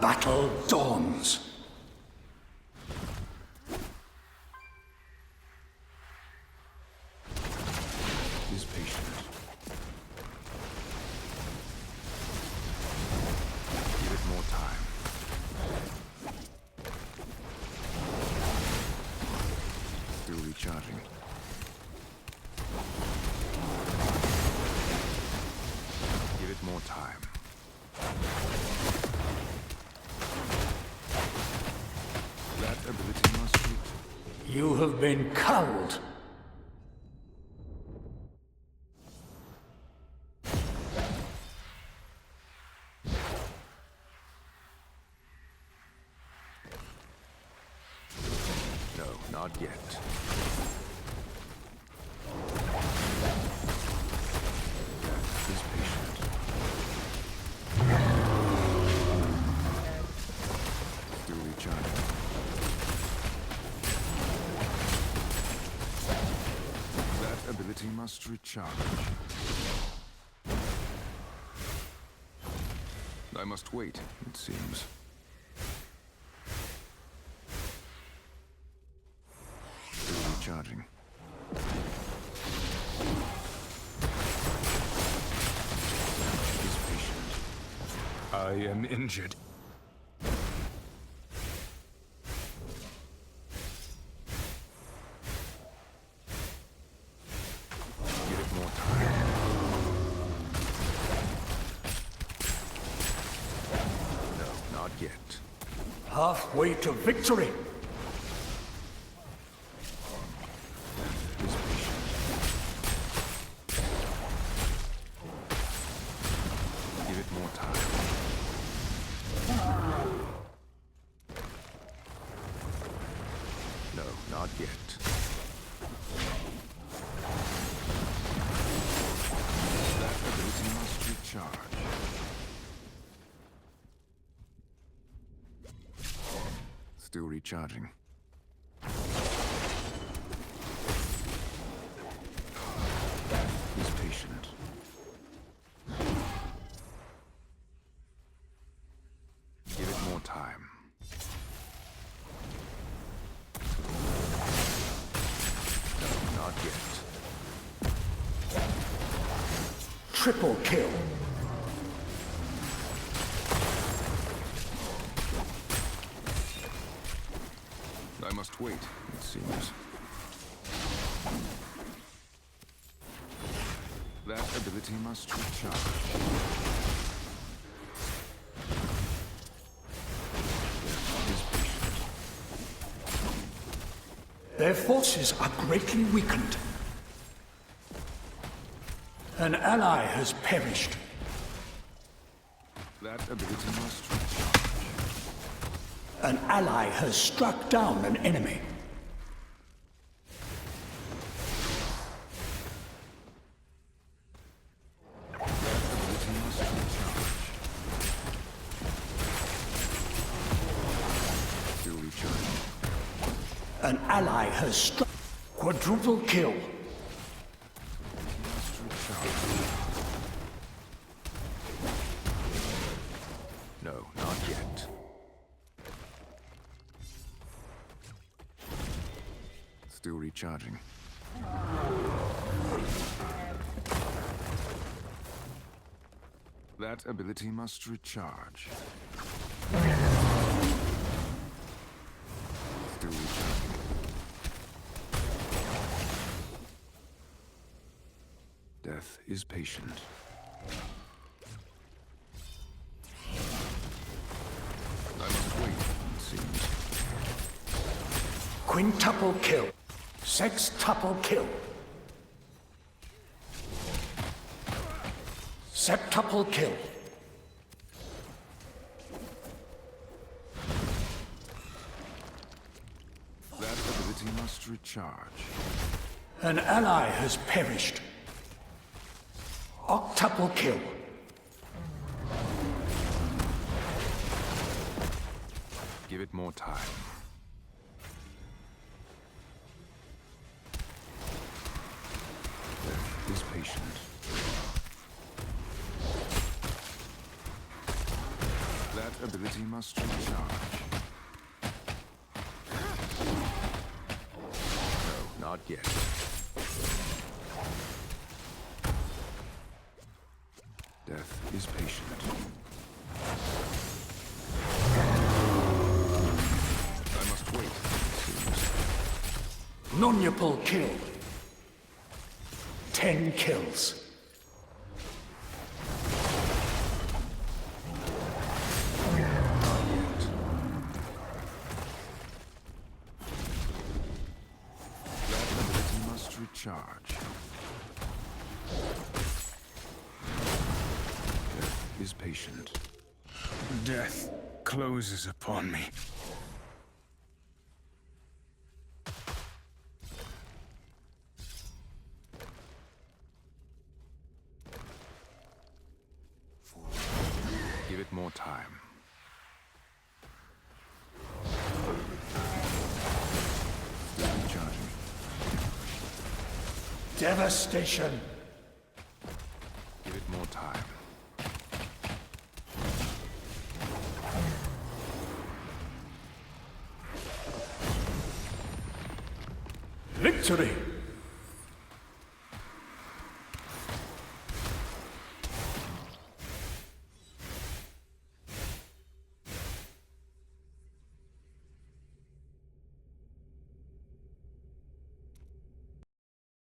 battle dawns. Is patient. Give it more time. Still recharging. Give it more time. That ability must be... You have been culled. No, not yet. Is patient. Still recharging. That ability must recharge. I must wait, it seems. Still recharging. Is patient. I am injured. Give it more time. No, not yet. Halfway to victory. Is patient. Give it more time. No, not yet. That ability must recharge. Still recharging. Is patient. Give it more time. No, not yet. Triple kill. I must wait, it seems. That ability must recharge. Is patient. Their forces are greatly weakened. An ally has perished. That ability must recharge. An ally has struck down an enemy. That ability must recharge. Still recharging. An ally has struck. Quadruple kill. Must recharge. No, not yet. Still recharging. That ability must recharge. Still recharging. Death is patient. I must wait, it seems. Quintuple kill. Sextuple kill. Septuple kill. That ability must recharge. An ally has perished. Octuple kill. Give it more time. Death is patient. That That ability must recharge. No, not yet. Death is patient. I must wait, it seems. Nunyapal kill. 10 kills. Recharge. Death is patient. Death closes upon me. Give it more time. Still recharging. Devastation. Give it more time. Victory.